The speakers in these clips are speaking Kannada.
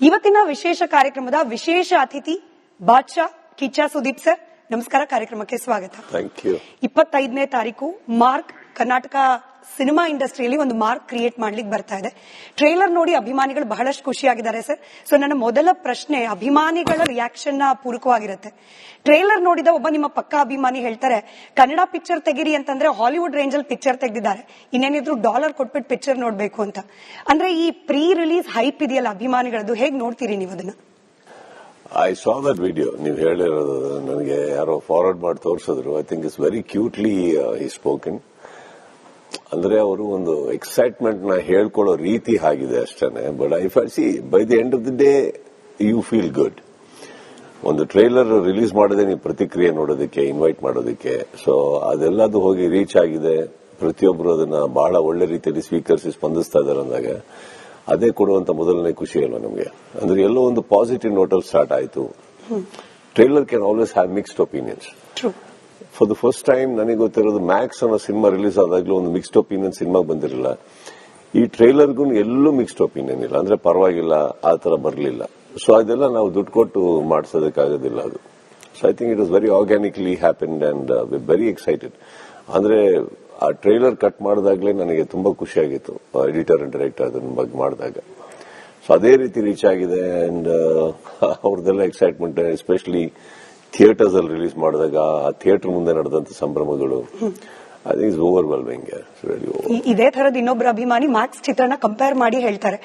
ಇವತ್ತಿನ ವಿಶೇಷ ಕಾರ್ಯಕ್ರಮದ ವಿಶೇಷ ಅತಿಥಿ ಬಾದ್ಶಾ ಕಿಚ್ಚ ಸುದೀಪ್ ಸರ್. ನಮಸ್ಕಾರ, ಕಾರ್ಯಕ್ರಮಕ್ಕೆ ಸ್ವಾಗತ. Thank you. 25ನೇ ತಾರೀಕು ಮಾರ್ಕ್ ಕರ್ನಾಟಕ ಸಿನಿಮಾ ಇಂಡಸ್ಟ್ರಿಯಲ್ಲಿ ಒಂದು ಮಾರ್ಕ್ ಕ್ರಿಯೇಟ್ ಮಾಡ್ಲಿಕ್ಕೆ ಬರ್ತಾ ಇದೆ. ಟ್ರೇಲರ್ ನೋಡಿ ಅಭಿಮಾನಿಗಳು ಬಹಳಷ್ಟು ಖುಷಿಯಾಗಿದ್ದಾರೆ ಸರ್. ಸೊ ನನ್ನ ಮೊದಲ ಪ್ರಶ್ನೆ ಅಭಿಮಾನಿಗಳ ರಿಯಾಕ್ಷನ್ ನ ಪೂರಕವಾಗಿರುತ್ತೆ. ಟ್ರೇಲರ್ ನೋಡಿದ ಒಬ್ಬ ನಿಮ್ಮ ಪಕ್ಕ ಅಭಿಮಾನಿ ಹೇಳ್ತಾರೆ, ಕನ್ನಡ ಪಿಕ್ಚರ್ ತೆಗಿರಿ ಅಂತಂದ್ರೆ ಹಾಲಿವುಡ್ ರೇಂಜ್ ಅಲ್ಲಿ ಪಿಕ್ಚರ್ ತೆಗೆದಿದ್ದಾರೆ, ಇನ್ನೇನಿದ್ರು $1 ಕೊಟ್ಬಿಟ್ಟು ಪಿಕ್ಚರ್ ನೋಡ್ಬೇಕು ಅಂತ. ಅಂದ್ರೆ ಈ ಪ್ರೀ ರಿಲೀಸ್ ಹೈಪ್ ಇದೆಯಲ್ಲ ಅಭಿಮಾನಿಗಳದ್ದು, ಹೇಗ್ ನೋಡ್ತೀರಿ ನೀವು ಅದನ್ನ? I saw that video. ನೀವು ಹೇಳಿರೋದು ನನಗೆ ಯಾರೋ ಫಾರ್ವರ್ಡ್ ಮಾಡಿ ತೋರಿಸಿದ್ರು. ಐ ಥಿಂಕ್ ಇಟ್ಸ್ ವೆರಿ ಕ್ಯೂಟ್ಲಿ ಈ ಸ್ಪೋಕನ್. ಅಂದ್ರೆ ಅವರು ಒಂದು ಎಕ್ಸೈಟ್ಮೆಂಟ್ ನ ಹೇಳ್ಕೊಳ್ಳೋ ರೀತಿ ಆಗಿದೆ ಅಷ್ಟೇನೆ. But I see by the end of the day you feel good. ಒಂದು ಟ್ರೈಲರ್ ರಿಲೀಸ್ ಮಾಡದೆ ನೀವು ಪ್ರತಿಕ್ರಿಯೆ ನೋಡೋದಕ್ಕೆ, ಇನ್ವೈಟ್ ಮಾಡೋದಕ್ಕೆ, ಸೊ ಅದೆಲ್ಲದು ಹೋಗಿ ರೀಚ್ ಆಗಿದೆ. ಪ್ರತಿಯೊಬ್ಬರು ಅದನ್ನ ಬಹಳ ಒಳ್ಳೆ ರೀತಿಯಲ್ಲಿ ಸ್ವೀಕರಿಸಿ ಸ್ಪಂದಿಸ್ತಾ ಇದ್ದಾರೆ ಅಂದಾಗ ಅದೇ ಕೊಡುವಂತ ಮೊದಲನೇ ಖುಷಿ ಅಲ್ವಾ ನಮಗೆ. ಅಂದ್ರೆ ಎಲ್ಲೋ ಒಂದು ಪಾಸಿಟಿವ್ ನೋಟಲ್ಲಿ ಸ್ಟಾರ್ಟ್ ಆಯಿತು. Trailer can always have mixed opinions. For the first time ನನಗೆ ಗೊತ್ತಿರೋದು ಮ್ಯಾಕ್ಸ್ ಅನ್ನೋ ಸಿನಿಮಾ ರಿಲೀಸ್ ಆದಾಗ್ಲೂ ಒಂದು ಮಿಕ್ಸ್ಡ್ ಒಪಿನಿಯನ್ ಸಿನಿಮಾಗೆ ಬಂದಿರಲಿಲ್ಲ. ಈ ಟ್ರೈಲರ್ಗೂ ಎಲ್ಲೂ ಮಿಕ್ಸ್ಡ್ ಒಪಿನಿಯನ್ ಇಲ್ಲ. ಅಂದ್ರೆ ಪರವಾಗಿಲ್ಲ ಆ ತರ ಬರಲಿಲ್ಲ. ಸೊ ಅದೆಲ್ಲ ನಾವು ದುಡ್ಡು ಕೊಟ್ಟು ಮಾಡಿಸೋದಕ್ಕಾಗೋದಿಲ್ಲ ಅದು. So I think it was very organically happened and very excited. ಅಂದ್ರೆ ಆ ಟ್ರೈಲರ್ ಕಟ್ ಮಾಡಿದಾಗಲೇ ನನಗೆ ತುಂಬಾ ಖುಷಿಯಾಗಿತ್ತು, ಎಡಿಟರ್ ಅಂಡ್ ಡೈರೆಕ್ಟರ್ ಅದನ್ನ ಬಗ್ಗೆ ಮಾಡಿದಾಗ. ಸೊ ಅದೇ ರೀತಿ ರೀಚ್ ಆಗಿದೆ. ಅಂಡ್ ಅವ್ರದ್ದೆಲ್ಲ ಎಕ್ಸೈಟ್ಮೆಂಟ್, ಎಸ್ಪೆಷಲಿ ಥಿಯೇಟರ್ಸ್ ಅಲ್ಲಿ ರಿಲೀಸ್ ಮಾಡಿದಾಗ ಆ ಥಿಯೇಟರ್ ಮುಂದೆ ನಡೆದಂತ ಸಂಭ್ರಮಗಳು, ಐ ಥಿಂಕ್ ಇಟ್ಸ್ ಓವರ್ವೆಲ್ಮಿಂಗ್. ಇದೇ ತರದ ಇನ್ನೊಬ್ಬರ ಅಭಿಮಾನಿ ಮ್ಯಾಕ್ಸ್ ಚಿತ್ರನ ಕಂಪೇರ್ ಮಾಡಿ ಹೇಳ್ತಾರೆ,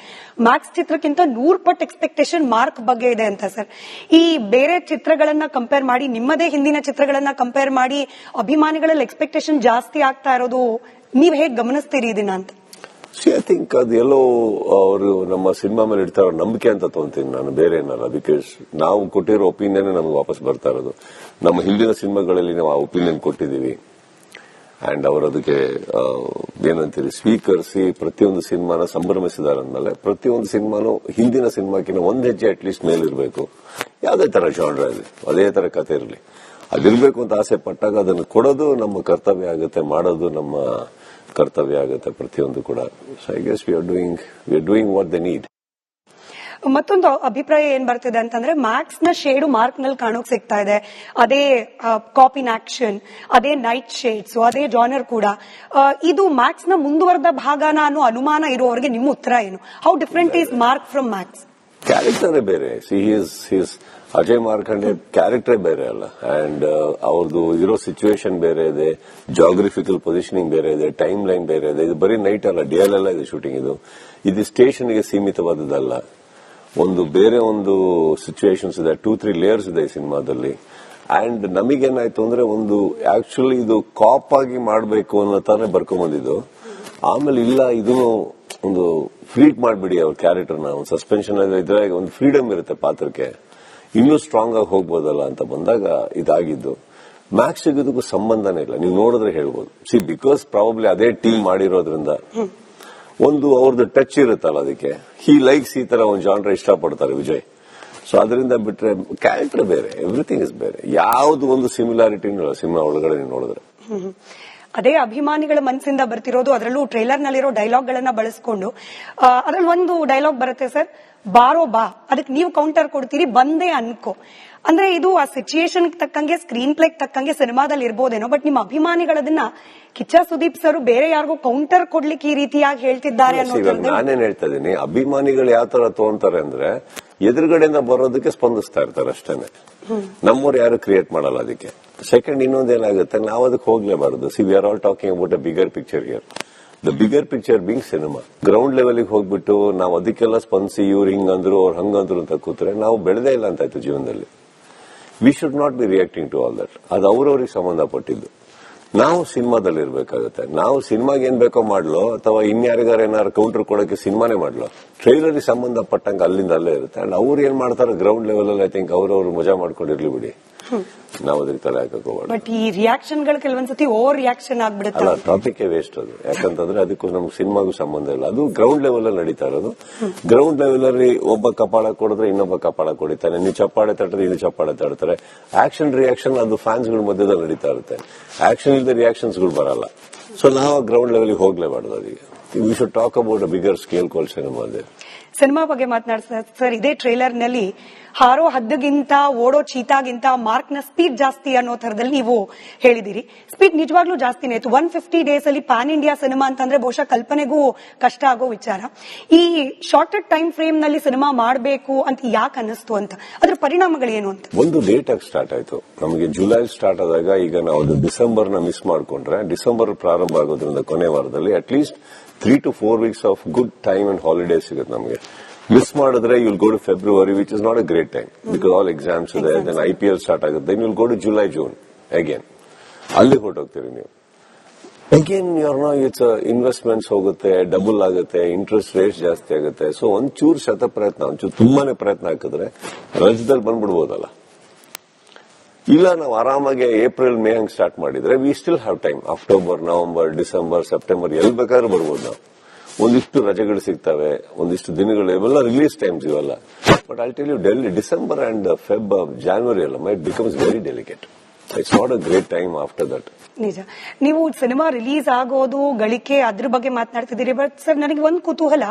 ಮ್ಯಾಕ್ಸ್ ಚಿತ್ರಕ್ಕಿಂತ 100 ಪಟ್ಟು ಎಕ್ಸ್ಪೆಕ್ಟೇಷನ್ ಮಾರ್ಕ್ ಬಗ್ಗೆ ಇದೆ ಅಂತ ಸರ್. ಈ ಬೇರೆ ಚಿತ್ರಗಳನ್ನ ಕಂಪೇರ್ ಮಾಡಿ, ನಿಮ್ಮದೇ ಹಿಂದಿನ ಚಿತ್ರಗಳನ್ನ ಕಂಪೇರ್ ಮಾಡಿ ಅಭಿಮಾನಿಗಳಲ್ಲಿ ಎಕ್ಸ್ಪೆಕ್ಟೇಷನ್ ಜಾಸ್ತಿ ಆಗ್ತಾ ಇರೋದು ನೀವ್ ಹೇಗ್ ಗಮನಿಸ್ತೀರಿ ಇದನ್ನ ಅಂತ? ಐ ಥಿಂಕ್ ಅದು ಎಲ್ಲೋ ಅವರು ನಮ್ಮ ಸಿನಿಮಾ ಮೇಲೆ ಇಡ್ತಾರೋ ನಂಬಿಕೆ ಅಂತ ತಗೊಂತೀನಿ ನಾನು, ಬೇರೆ ಏನಲ್ಲ. ಬಿಕಾಸ್ ನಾವು ಕೊಟ್ಟಿರೋ ಒಪಿನಿಯನ್ ನಮ್ಗೆ ವಾಪಸ್ ಬರ್ತಾ ಇರೋದು. ನಮ್ಮ ಹಿಂದಿನ ಸಿನಿಮಾಗಳಲ್ಲಿ ನಾವು ಆ ಒಪಿನಿಯನ್ ಕೊಟ್ಟಿದ್ದೀವಿ. ಅಂಡ್ ಅವರು ಅದಕ್ಕೆ ಏನಂತೀರಿ ಸ್ವೀಕರಿಸಿ ಪ್ರತಿಯೊಂದು ಸಿನಿಮಾನ ಸಂಭ್ರಮಿಸಿದಾರೆ ಅಂದ್ಮೇಲೆ ಪ್ರತಿಯೊಂದು ಸಿನಿಮಾನು ಹಿಂದಿನ ಸಿನಿಮಾಕಿನ ಒಂದ್ ಹೆಜ್ಜೆ ಅಟ್ಲೀಸ್ಟ್ ಮೇಲಿರಬೇಕು. ಯಾವುದೇ ತರ ಜಾನ್ರ ಇರಲಿ, ಅದೇ ತರ ಕತೆ ಇರಲಿ, ಅದಿರಬೇಕು ಅಂತ ಆಸೆ ಪಟ್ಟಾಗ ಅದನ್ನು ಕೊಡೋದು ನಮ್ಮ ಕರ್ತವ್ಯ ಆಗುತ್ತೆ, ಮಾಡೋದು ನಮ್ಮ ಕರ್ತವ್ಯ ಆಗುತ್ತೆ ಪ್ರತಿಯೊಂದು ಕೂಡ. So I guess we are doing what they need. ಮತ್ತೊಂದು ಅಭಿಪ್ರಾಯ ಏನ್ ಬರ್ತಿದೆ ಅಂತಂದ್ರೆ, ಮ್ಯಾಕ್ಸ್ ನ ಶೇಡು ಮಾರ್ಕ್ ನಲ್ಲಿ ಕಾಣೋಕ್ ಸಿಗ್ತಾ ಇದೆ. ಅದೇ ಕಾಪಿನ್ ಆಕ್ಷನ್, ಅದೇ ನೈಟ್ ಶೇಡ್ಸ್, ಅದೇ ಜಾನರ್ ಕೂಡ. ಇದು ಮ್ಯಾಕ್ಸ್ ನ ಮುಂದುವರೆದ ಭಾಗನ ಅನ್ನೋ ಅನುಮಾನ ಇರುವವರಿಗೆ ನಿಮ್ಮ ಉತ್ತರ ಏನು? How different is Mark from Max? ಕ್ಯಾರೆಕ್ಟರೇ ಬೇರೆ. ಅಜಯ್ ಮಾರ್ಕಂಡೆ ಕ್ಯಾರೆಕ್ಟರೇ ಬೇರೆ ಅಲ್ಲ. ಅಂಡ್ ಅವ್ರದ್ದು ಇರೋ ಸಿಚುವೇಶನ್ ಬೇರೆ ಇದೆ, ಜಾಗ್ರಫಿಕಲ್ ಪೊಸಿಷನಿಂಗ್ ಬೇರೆ ಇದೆ, ಟೈಮ್ ಲೈನ್ ಬೇರೆ ಇದೆ. ಇದು ಬರೀ ನೈಟ್ ಅಲ್ಲ, ಡೇ ಅಲ್ಲ ಇದೆ ಶೂಟಿಂಗ್. ಇದು ಸ್ಟೇಷನ್ಗೆ ಸೀಮಿತವಾದದ್ದಲ್ಲ. ಒಂದು ಬೇರೆ ಒಂದು ಸಿಚುವೇಶನ್ಸ್ ಇದೆ, 2-3 ಲೇಯರ್ಸ್ ಇದೆ ಈ ಸಿನಿಮಾದಲ್ಲಿ. ಅಂಡ್ ನಮಗೇನಾಯ್ತು ಅಂದ್ರೆ, ಒಂದು ಆಕ್ಚುಲಿ ಇದು ಕಾಪ್ ಆಗಿ ಮಾಡಬೇಕು ಅನ್ನೋ ತಾನೇ ಬರ್ಕೊಂಬಂದಿದ್ದು. ಆಮೇಲೆ ಇಲ್ಲ, ಇದನ್ನು ಒಂದು ಫ್ರೀಟ್ ಮಾಡ್ಬಿಡಿ ಅವ್ರ ಕ್ಯಾರೆಕ್ಟರ್ನ, ಒಂದು ಸಸ್ಪೆನ್ಷನ್ ಇದ್ರೆ ಒಂದು ಫ್ರೀಡಮ್ ಇರುತ್ತೆ ಪಾತ್ರಕ್ಕೆ, ಇನ್ನೂ ಸ್ಟ್ರಾಂಗ್ ಆಗಿ ಹೋಗ್ಬೋದಲ್ಲ ಅಂತ ಬಂದಾಗ ಇದಾಗಿದ್ದು. ಮ್ಯಾಕ್ಸ್ ಸಿಗೋದಕ್ಕೂ ಸಂಬಂಧನೇ ಇಲ್ಲ, ನೀವು ನೋಡಿದ್ರೆ ಹೇಳ್ಬೋದು. ಬಿಕಾಸ್ ಪ್ರಾಬಬ್ಲಿ ಅದೇ ಟೀಮ್ ಮಾಡಿರೋದ್ರಿಂದ ಒಂದು ಅವ್ರದ್ದು ಟಚ್ ಇರುತ್ತಲ್ಲ, ಅದಕ್ಕೆ ಹಿ ಲೈಕ್ಸ್ ಈ ತರ ಒಂದು ಜಾನ್ರ ಇಷ್ಟಪಡ್ತಾರೆ ವಿಜಯ್. ಸೊ ಅದರಿಂದ ಬಿಟ್ರೆ ಕ್ಯಾರೆಕ್ಟರ್ ಬೇರೆ, ಎವ್ರಿಥಿಂಗ್ ಇಸ್ ಬೇರೆ. ಯಾವ್ದು ಒಂದು ಸಿಮಿಲಾರಿಟಿ ಇಲ್ಲ ಸಿನಿಮಾ ಒಳಗಡೆ ನೀವು ನೋಡಿದ್ರೆ. ಅದೇ ಅಭಿಮಾನಿಗಳ ಮನಸ್ಸಿಂದ ಬರ್ತಿರೋದು. ಅದರಲ್ಲೂ ಟ್ರೈಲರ್ ನಲ್ಲಿರೋ ಡೈಲಾಗ್ ಗಳನ್ನ ಬಳಸ್ಕೊಂಡು ಅದ್ರಲ್ಲಿ ಒಂದು ಡೈಲಾಗ್ ಬರುತ್ತೆ ಸರ್, ಬಾರೋ ಬಾ, ಅದಕ್ಕೆ ನೀವು ಕೌಂಟರ್ ಕೊಡ್ತೀರಿ, ಬಂದೇ ಅನ್ಕೋ. ಅಂದ್ರೆ ಇದು ಆ ಸಿಚುಯೇಷನ್ ತಕ್ಕಂಗೆ, ಸ್ಕ್ರೀನ್ ಪ್ಲೇ ತಕ್ಕಂಗೆ ಸಿನಿಮಾದಲ್ಲಿ ಇರ್ಬೋದೇನೋ. ಬಟ್ ನಿಮ್ಮ ಅಭಿಮಾನಿಗಳದನ್ನ ಕಿಚ್ಚ ಸುದೀಪ್ ಸರ್ ಬೇರೆ ಯಾರಿಗೂ ಕೌಂಟರ್ ಕೊಡ್ಲಿಕ್ಕೆ ಈ ರೀತಿಯಾಗಿ ಹೇಳ್ತಿದ್ದಾರೆ ಅನ್ನೋದು. ನಾನೇನ್ ಹೇಳ್ತಾ ಇದೀನಿ, ಅಭಿಮಾನಿಗಳು ಯಾವ ತರ ತಗೊಂತಾರೆ ಅಂದ್ರೆ ಎದುರುಗಡೆಯಿಂದ ಬರೋದಕ್ಕೆ ಸ್ಪಂದಿಸ್ತಾ ಇರ್ತಾರೆ ಅಷ್ಟೇನೆ. ನಮ್ಮವ್ರು ಯಾರು ಕ್ರಿಯೇಟ್ ಮಾಡಲ್ಲ ಅದಕ್ಕೆ. ಸೆಕೆಂಡ್ ಇನ್ನೊಂದೇನಾಗುತ್ತೆ, ನಾವು ಅದಕ್ಕೆ ಹೋಗ್ಲೇಬಾರದು. We are all talking about a bigger picture here. The bigger picture being cinema. Ground ಲೆವೆಲ್ಗೆ ಹೋಗ್ಬಿಟ್ಟು ನಾವು ಅದಕ್ಕೆಲ್ಲ ಸ್ಪಂದಿಸಿ ಇವ್ರು ಹಿಂಗಂದ್ರು ಅವ್ರು ಹಂಗಂದ್ರು ಅಂತ ಕೂತ್ರೆ ನಾವು ಬೆಳೆದೇ ಇಲ್ಲ ಅಂತಾಯ್ತು ಜೀವನದಲ್ಲಿ. We should not be reacting to all that. ಅದು ಅವ್ರವ್ರಿಗೆ ಸಂಬಂಧಪಟ್ಟಿದ್ದು. ನಾವು ಸಿನಿಮಾದಲ್ಲಿ ಇರ್ಬೇಕಾಗುತ್ತೆ. ನಾವು ಸಿನಿಮಾಗೆ ಏನ್ ಬೇಕೋ ಮಾಡ್ಲೋ ಅಥವಾ ಇನ್ಯಾರಿಗಾರ ಏನಾರು ಕೌಂಟರ್ ಕೊಡೋಕೆ ಸಿನಿಮಾನೇ ಮಾಡ್ಲೋ, ಟ್ರೈಲರ್ಗೆ ಸಂಬಂಧಪಟ್ಟಂಗೆ ಅಲ್ಲಿಂದ ಅಲ್ಲೇ ಇರುತ್ತೆ. ಅಂಡ್ ಅವ್ರು ಏನ್ ಮಾಡ್ತಾರೆ ಗ್ರೌಂಡ್ ಲೆವೆಲ್ ಅಲ್ಲಿ, ಐ ಥಿಂಕ್ ಅವ್ರವ್ರು ಮಜಾ ಮಾಡ್ಕೊಂಡಿರ್ಲಿ ಬಿಡಿ, ನಾವು ಅದಕ್ಕೆ ತಲೆ ಹಾಕಕ್ಕೆ ಹೋಗೋಣ. ಬಟ್ ಈ ರಿಯಾಕ್ಷನ್ ಗಳು ಕೆಲವೊಂದ್ಸತಿ ಓವರ್ ರಿಯಾಕ್ಷನ್ ಆಗ್ಬಿಡುತ್ತೆ. ಅಲ್ಲ, ಟಾಪಿಕ್ ವೇಸ್ಟ್ ಅದು. ಯಾಕಂತಂದ್ರೆ ಅದಕ್ಕೂ ನಮ್ಗೆ ಸಿನಿಮಾಗೂ ಸಂಬಂಧ ಇಲ್ಲ. ಅದು ಗ್ರೌಂಡ್ ಲೆವೆಲ್ ಅಲ್ಲಿ ನಡೀತಾ ಇರೋದು. ಗ್ರೌಂಡ್ ಲೆವೆಲ್ ಅಲ್ಲಿ ಒಬ್ಬ ಕಪಾಳ ಕೊಡಿದ್ರೆ ಇನ್ನೊಬ್ಬ ಕಪಾಳ ಕೊಡಿತಾನೆ, ನೀವು ಚಪ್ಪಾಳೆ ತಟ್ಟಿದ್ರೆ ಇನ್ನು ಚಪ್ಪಾಳೆ ತಡ್ತಾರೆ. ಆಕ್ಷನ್ ರಿಯಾಕ್ಷನ್ ಅದು ಫ್ಯಾನ್ಸ್ ಗಳ ಮಧ್ಯದಲ್ಲಿ ನಡೀತಾ ಇರುತ್ತೆ. ಆಕ್ಷನ್ ಇಲ್ಲದೆ ರಿಯಾಕ್ಷನ್ಸ್ ಗಳು ಬರಲ್ಲ. ಸೊ ನಾವು ಗ್ರೌಂಡ್ ಲೆವೆಲ್ ಹೋಗ್ಲೇಬಾರ್ದು. ಅದಕ್ಕೆ we should talk about a bigger scale call cinema. Cinema ಬಗ್ಗೆ ಮಾತನಾಡ್ತಾರೆ ಸರ್. ಇದೇ ಟ್ರೇಲರ್ ನಲ್ಲಿ ಹಾರೋ ಹದ್ದಿಗಿಂತ ಓಡೋ ಚೀತಾಗಿಂತ ಮಾರ್ಕ್ ನ ಸ್ಪೀಡ್ ಜಾಸ್ತಿ ಅನ್ನೋ ತರದಲ್ಲಿ ನೀವು ಹೇಳಿದಿರಿ. ಸ್ಪೀಡ್ ನಿಜವಾಗ್ಲೂ ಜಾಸ್ತಿನೇ ಇತ್ತು. 150 ಡೇಸ್ ಅಲ್ಲಿ ಪ್ಯಾನ್ ಇಂಡಿಯಾ ಸಿನಿಮಾ ಅಂತಂದ್ರೆ ಬಹುಶಃ ಕಲ್ಪನೆಗೂ ಕಷ್ಟ ಆಗೋ ವಿಚಾರ. ಈ ಶಾರ್ಟೆಡ್ ಟೈಮ್ ಫ್ರೇಮ್ ನಲ್ಲಿ ಸಿನಿಮಾ ಮಾಡಬೇಕು ಅಂತ ಯಾಕೆ ಅನ್ನಿಸ್ತು ಅಂತ, ಅದ್ರ ಪರಿಣಾಮಗಳೇನು ಅಂತ? ಒಂದು ಲೇಟ್ ಆಗಿ ಸ್ಟಾರ್ಟ್ ಆಯ್ತು. ನಮಗೆ ಜುಲೈ ಸ್ಟಾರ್ಟ್ ಆದಾಗ ಈಗ ನಾವು ಡಿಸೆಂಬರ್ ನ ಮಿಸ್ ಮಾಡ್ಕೊಂಡ್ರೆ, ಡಿಸೆಂಬರ್ ಪ್ರಾರಂಭ ಆಗೋದ್ರಿಂದ ಕೊನೆ ವಾರದಲ್ಲಿ at least 3 to 4 weeks of good time and holidays ಸಿಗುತ್ತೆ ನಮಗೆ. ಮಿಸ್ ಮಾಡಿದ್ರೆ you'll go to February, which is not a great time because all exams ಇದೆ. ದೆನ್ IPL ಸ್ಟಾರ್ಟ್ ಆಗುತ್ತೆ. Then you'll go to July June again, ಅಲ್ಲಿ ಹೊರಟೋಗ್ತೀರಿ ನೀವು. ಅಗೇನ್ ಇಟ್ಸ್ ಇನ್ವೆಸ್ಟ್ಮೆಂಟ್ಸ್ ಹೋಗುತ್ತೆ, ಡಬಲ್ ಆಗುತ್ತೆ, ಇಂಟ್ರೆಸ್ಟ್ ರೇಟ್ಸ್ ಜಾಸ್ತಿ ಆಗುತ್ತೆ. ಸೊ ಒಂಚೂರು ಒಂಚೂರು ತುಂಬಾನೇ ಪ್ರಯತ್ನ ಹಾಕಿದ್ರೆ ರಾಜ್ಯದಲ್ಲಿ ಬಂದ್ಬಿಡ್ಬೋದಲ್ಲ. ಇಲ್ಲ ನಾವು ಆರಾಮಾಗಿ ಏಪ್ರಿಲ್ ಮೇ ಹಂಗೆ ಸ್ಟಾರ್ಟ್ ಮಾಡಿದ್ರೆ we still have time. October, November, December, September ಎಲ್ಲಿ ಬೇಕಾದ್ರೂ ಬರ್ಬೋದು ನಾವು. ಒಂದಿಷ್ಟು ರಜೆಗಳು ಸಿಗ್ತವೆ, ಒಂದಿಷ್ಟು ದಿನಗಳು, ಇವೆಲ್ಲ ರಿಲೀಸ್ ಟೈಮ್ಸ್ ಇವೆಲ್ಲ. But I tell you, Delhi December and Feb, January ಎಲ್ಲ might becomes very delicate. It's not a great time after that. ನಿಜ. ನೀವು ಸಿನಿಮಾ ರಿಲೀಸ್ ಆಗೋದು, ಗಳಿಕೆ, ಅದ್ರ ಬಗ್ಗೆ ಮಾತನಾಡ್ತಿದ್ದೀರಿ. ಬಟ್ ಸರ್, ನನಗೆ ಒಂದು ಕುತೂಹಲ,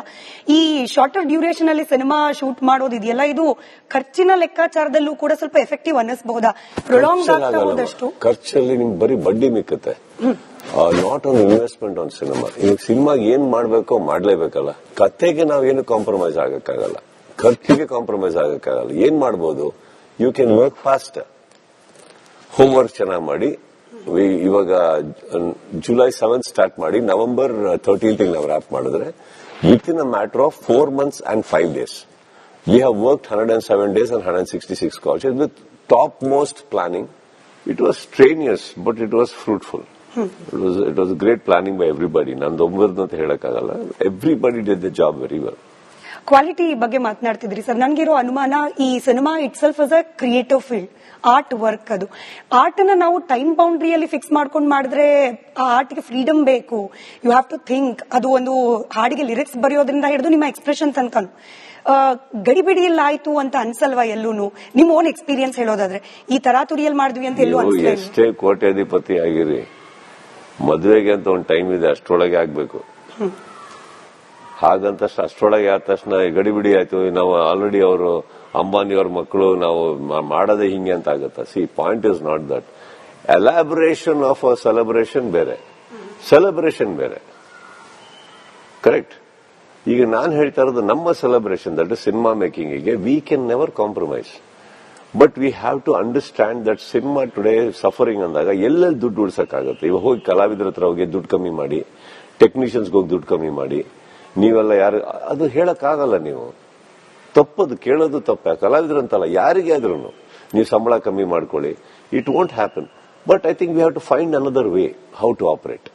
ಈ ಶಾರ್ಟರ್ ಡ್ಯೂರೇಷನ್ ಅಲ್ಲಿ ಸಿನಿಮಾ ಶೂಟ್ ಮಾಡೋದು ಇದೆಯಲ್ಲ, ಇದು ಖರ್ಚಿನ ಲೆಕ್ಕಾಚಾರದಲ್ಲೂ ಕೂಡ ಸ್ವಲ್ಪ ಎಫೆಕ್ಟಿವ್ ಅನ್ನಿಸಬಹುದಾ? ಪ್ರೊಲಾಂಗ್ ಆಗ್ತಾ ಹೋದಷ್ಟು ಖರ್ಚಲ್ಲಿ ನಿಮ್ಗೆ ಬರೀ ಬಡ್ಡಿ ಮಿಕ್ಕತ್ತೆ. Not on investment on cinema. ಈಗ ಸಿನಿಮಾಗೆ ಏನ್ ಮಾಡ್ಬೇಕೋ ಮಾಡ್ಲೇಬೇಕಲ್ಲ. ಕತೆಗೆ ನಾವೇನು ಕಾಂಪ್ರಮೈಸ್ ಆಗಕ್ಕಾಗಲ್ಲ, ಖರ್ಚಿಗೆ ಕಾಂಪ್ರಮೈಸ್ ಆಗಕ್ಕಾಗಲ್ಲ. ಏನ್ ಮಾಡ್ಬೋದು? You can work fast, homework ಚೆನ್ನಾಗಿ ಮಾಡಿ. ಇವಾಗ ಜುಲೈ 7 ಸ್ಟಾರ್ಟ್ ಮಾಡಿ ನವೆಂಬರ್ 13 ನಾವು ರ್ಯಾಪ್ ಮಾಡಿದ್ರೆ with in a matter of 4 months and 5 days we have worked 107 days and 166 calls with top most planning. It was strenuous but it was fruitful. It was great planning by everybody. ನಂದೊಬ್ಬರದ್ದು ಅಂತ ಹೇಳಕ್ಕಾಗಲ್ಲ. Everybody did the job very well. Quality ಬಗ್ಗೆ ಮಾತನಾಡ್ತಿದ್ರಿ ಸರ್. ನನ್ಗಿರೋ ಅನುಮಾನ, ಈ cinema itself is a creative field, art work. ಅದು ಆರ್ಟ್ ನ ನಾವು ಟೈಮ್ ಬೌಂಡ್ರಿಯಲ್ಲಿ ಫಿಕ್ಸ್ ಮಾಡ್ಕೊಂಡು ಮಾಡಿದ್ರೆ ಆ ಆರ್ಟ್ಗೆ ಫ್ರೀಡಮ್ ಬೇಕು. You have to think. ಅದು ಒಂದು ಹಾಡಿಗೆ ಲಿರಿಕ್ಸ್ ಬರೆಯೋದ್ರಿಂದ ಹಿಡಿದು ನಿಮ್ಮ ಎಕ್ಸ್ಪ್ರೆಷನ್ ತನಕನು ಗಡಿಬಿಡಿಯಲ್ಲಿ ಆಯ್ತು ಅಂತ ಅನ್ಸಲ್ವಾ ಎಲ್ಲೂನು? ನಿಮ್ಮ ಓನ್ ಎಕ್ಸ್ಪೀರಿಯನ್ಸ್ ಹೇಳೋದಾದ್ರೆ, ಈ ತರಾತುರಿಯಲ್ಲಿ ಮಾಡಿದ್ವಿ ಅಂತ ಎಲ್ಲೂ ಅನ್ಸಲ್ಲ. ಎಷ್ಟೇ ಕೋಟ್ಯಾಧಿಪತಿ ಆಗಿರಿ, ಮದುವೆಗೆ ಅಂತ ಒಂದು ಟೈಮ್ ಇದೆ, ಅಷ್ಟರೊಳಗೆ ಆಗ್ಬೇಕು. ಹಾಗಂತ ಅಷ್ಟರೊಳಗೆ ಆದ ತಕ್ಷಣ ಗಡಿಬಿಡಿ ಆಯ್ತು, ನಾವು ಆಲ್ರೆಡಿ ಅವರು ಅಂಬಾನಿಯವ್ರ ಮಕ್ಕಳು, ನಾವು ಮಾಡೋದೇ ಹಿಂಗೆ ಅಂತ ಆಗುತ್ತೆ. See, point is not that. Elaboration of a celebration ಬೇರೆ, ಸೆಲೆಬ್ರೇಷನ್ ಬೇರೆ. ಕರೆಕ್ಟ್. ಈಗ ನಾನು ಹೇಳ್ತಾ ಇರೋದು ನಮ್ಮ ಸೆಲೆಬ್ರೇಷನ್, ದಟ್ ಇಸ್ ಸಿನಿಮಾ ಮೇಕಿಂಗಿಗೆ we can never compromise. But we have to understand that cinema today suffering ಅಂದಾಗ ಎಲ್ಲೆಲ್ಲಿ ದುಡ್ಡು ಉಳಿಸಕ್ಕಾಗುತ್ತೆ. ಇವಾಗ ಹೋಗಿ ಕಲಾವಿದರ ಹತ್ರ ಹೋಗಿ ದುಡ್ಡು ಕಮ್ಮಿ ಮಾಡಿ, ಟೆಕ್ನಿಷಿಯನ್ಸ್ಗೆ ಹೋಗಿ ದುಡ್ಡು ಕಮ್ಮಿ ಮಾಡಿ, ನೀವೆಲ್ಲ ಯಾರು ಅದು ಹೇಳಕ್ಕಾಗಲ್ಲ. ನೀವು ತಪ್ಪದು, ಕೇಳೋದು ತಪ್ಪೆ. ಕಲಾವಿದ್ರಂತಲ್ಲ, ಯಾರಿಗೆ ಆದ್ರೂ ನೀವು ಸಂಬಳ ಕಮ್ಮಿ ಮಾಡ್ಕೊಳ್ಳಿ, it won't happen. But I think we have to find another way how to operate.